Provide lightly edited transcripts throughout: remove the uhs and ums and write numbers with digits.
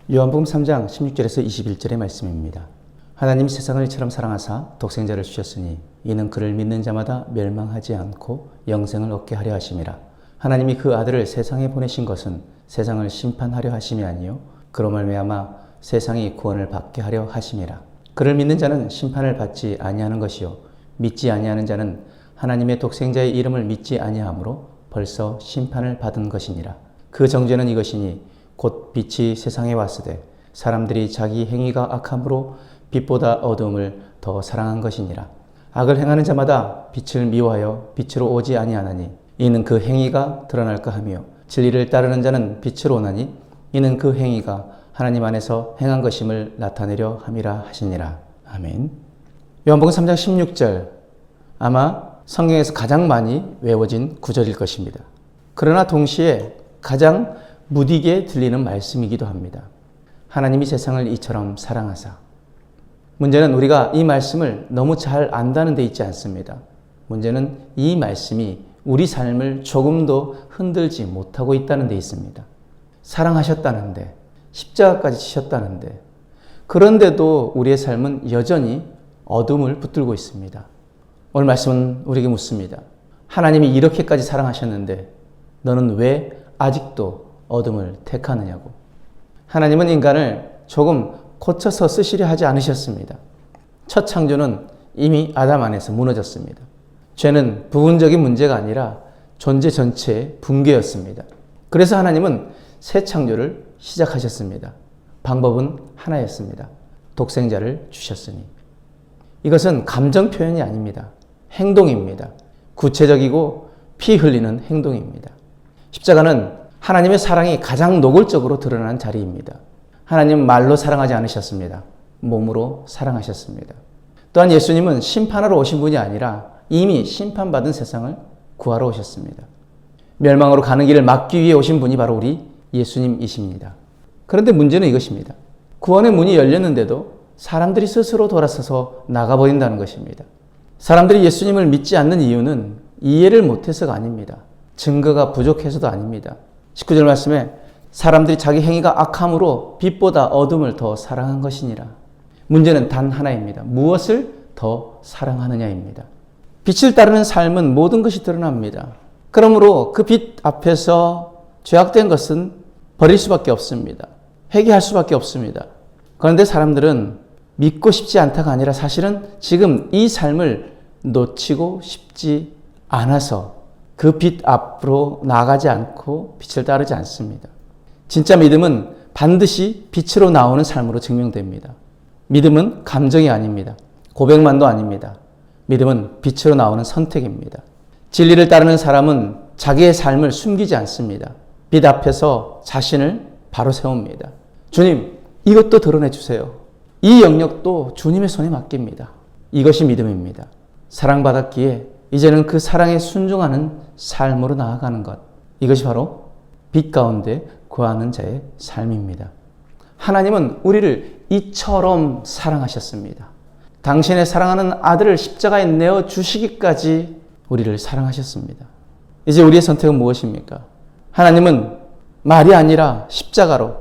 요한복음 3장 16절에서 21절의 말씀입니다. 하나님이 세상을 이처럼 사랑하사 독생자를 주셨으니 이는 그를 믿는 자마다 멸망하지 않고 영생을 얻게 하려 하심이라. 하나님이 그 아들을 세상에 보내신 것은 세상을 심판하려 하심이 아니요 그로 말미암아 세상이 구원을 받게 하려 하심이라. 그를 믿는 자는 심판을 받지 아니하는 것이요 믿지 아니하는 자는 하나님의 독생자의 이름을 믿지 아니하므로 벌써 심판을 받은 것이니라. 그 정죄는 이것이니 곧 빛이 세상에 왔으되 사람들이 자기 행위가 악함으로 빛보다 어두움을 더 사랑한 것이니라. 악을 행하는 자마다 빛을 미워하여 빛으로 오지 아니하나니 이는 그 행위가 드러날까 하며 진리를 따르는 자는 빛으로 오나니 이는 그 행위가 하나님 안에서 행한 것임을 나타내려 함이라 하시니라. 아멘. 요한복음 3장 16절 아마 성경에서 가장 많이 외워진 구절일 것입니다. 그러나 동시에 가장 무디게 들리는 말씀이기도 합니다. 하나님이 세상을 이처럼 사랑하사. 문제는 우리가 이 말씀을 너무 잘 안다는 데 있지 않습니다. 문제는 이 말씀이 우리 삶을 조금도 흔들지 못하고 있다는 데 있습니다. 사랑하셨다는데, 십자가까지 지셨다는데, 그런데도 우리의 삶은 여전히 어둠을 붙들고 있습니다. 오늘 말씀은 우리에게 묻습니다. 하나님이 이렇게까지 사랑하셨는데 너는 왜 아직도 어둠을 택하느냐고. 하나님은 인간을 조금 고쳐서 쓰시려 하지 않으셨습니다. 첫 창조는 이미 아담 안에서 무너졌습니다. 죄는 부분적인 문제가 아니라 존재 전체의 붕괴였습니다. 그래서 하나님은 새 창조를 시작하셨습니다. 방법은 하나였습니다. 독생자를 주셨으니. 이것은 감정 표현이 아닙니다. 행동입니다. 구체적이고 피 흘리는 행동입니다. 십자가는 하나님의 사랑이 가장 노골적으로 드러나는 자리입니다. 하나님은 말로 사랑하지 않으셨습니다. 몸으로 사랑하셨습니다. 또한 예수님은 심판하러 오신 분이 아니라 이미 심판받은 세상을 구하러 오셨습니다. 멸망으로 가는 길을 막기 위해 오신 분이 바로 우리 예수님이십니다. 그런데 문제는 이것입니다. 구원의 문이 열렸는데도 사람들이 스스로 돌아서서 나가버린다는 것입니다. 사람들이 예수님을 믿지 않는 이유는 이해를 못해서가 아닙니다. 증거가 부족해서도 아닙니다. 19절 말씀에 사람들이 자기 행위가 악함으로 빛보다 어둠을 더 사랑한 것이니라. 문제는 단 하나입니다. 무엇을 더 사랑하느냐입니다. 빛을 따르는 삶은 모든 것이 드러납니다. 그러므로 그 빛 앞에서 죄악된 것은 버릴 수밖에 없습니다. 회개할 수밖에 없습니다. 그런데 사람들은 믿고 싶지 않다가 아니라 사실은 지금 이 삶을 놓치고 싶지 않아서 그 빛 앞으로 나가지 않고 빛을 따르지 않습니다. 진짜 믿음은 반드시 빛으로 나오는 삶으로 증명됩니다. 믿음은 감정이 아닙니다. 고백만도 아닙니다. 믿음은 빛으로 나오는 선택입니다. 진리를 따르는 사람은 자기의 삶을 숨기지 않습니다. 빛 앞에서 자신을 바로 세웁니다. 주님, 이것도 드러내 주세요. 이 영역도 주님의 손에 맡깁니다. 이것이 믿음입니다. 사랑받았기에 이제는 그 사랑에 순종하는 삶으로 나아가는 것. 이것이 바로 빛 가운데 거하는 자의 삶입니다. 하나님은 우리를 이처럼 사랑하셨습니다. 당신의 사랑하는 아들을 십자가에 내어 주시기까지 우리를 사랑하셨습니다. 이제 우리의 선택은 무엇입니까? 하나님은 말이 아니라 십자가로,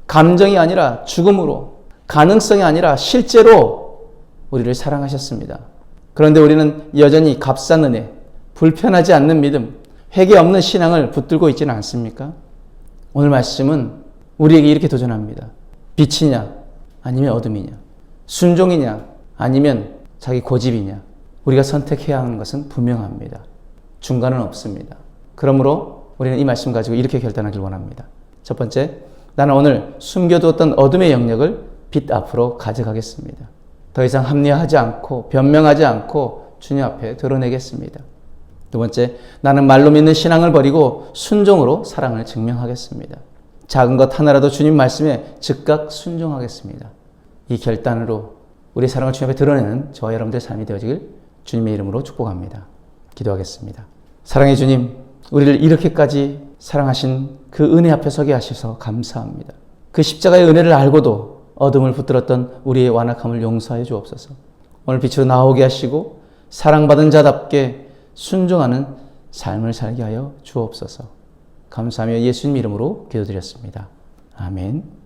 감정이 아니라 죽음으로, 가능성이 아니라 실제로 우리를 사랑하셨습니다. 그런데 우리는 여전히 값싼 은혜, 불편하지 않는 믿음, 회개 없는 신앙을 붙들고 있지는 않습니까? 오늘 말씀은 우리에게 이렇게 도전합니다. 빛이냐 아니면 어둠이냐, 순종이냐 아니면 자기 고집이냐. 우리가 선택해야 하는 것은 분명합니다. 중간은 없습니다. 그러므로 우리는 이 말씀 가지고 이렇게 결단하길 원합니다. 첫 번째, 나는 오늘 숨겨두었던 어둠의 영역을 빛 앞으로 가져가겠습니다. 더 이상 합리화하지 않고 변명하지 않고 주님 앞에 드러내겠습니다. 두 번째, 나는 말로 믿는 신앙을 버리고 순종으로 사랑을 증명하겠습니다. 작은 것 하나라도 주님 말씀에 즉각 순종하겠습니다. 이 결단으로 우리 사랑을 주님 앞에 드러내는 저와 여러분들의 삶이 되어지길 주님의 이름으로 축복합니다. 기도하겠습니다. 사랑의 주님, 우리를 이렇게까지 사랑하신 그 은혜 앞에 서게 하셔서 감사합니다. 그 십자가의 은혜를 알고도 어둠을 붙들었던 우리의 완악함을 용서하여 주옵소서. 오늘 빛으로 나오게 하시고 사랑받은 자답게 순종하는 삶을 살게 하여 주옵소서. 감사하며 예수님 이름으로 기도드렸습니다. 아멘.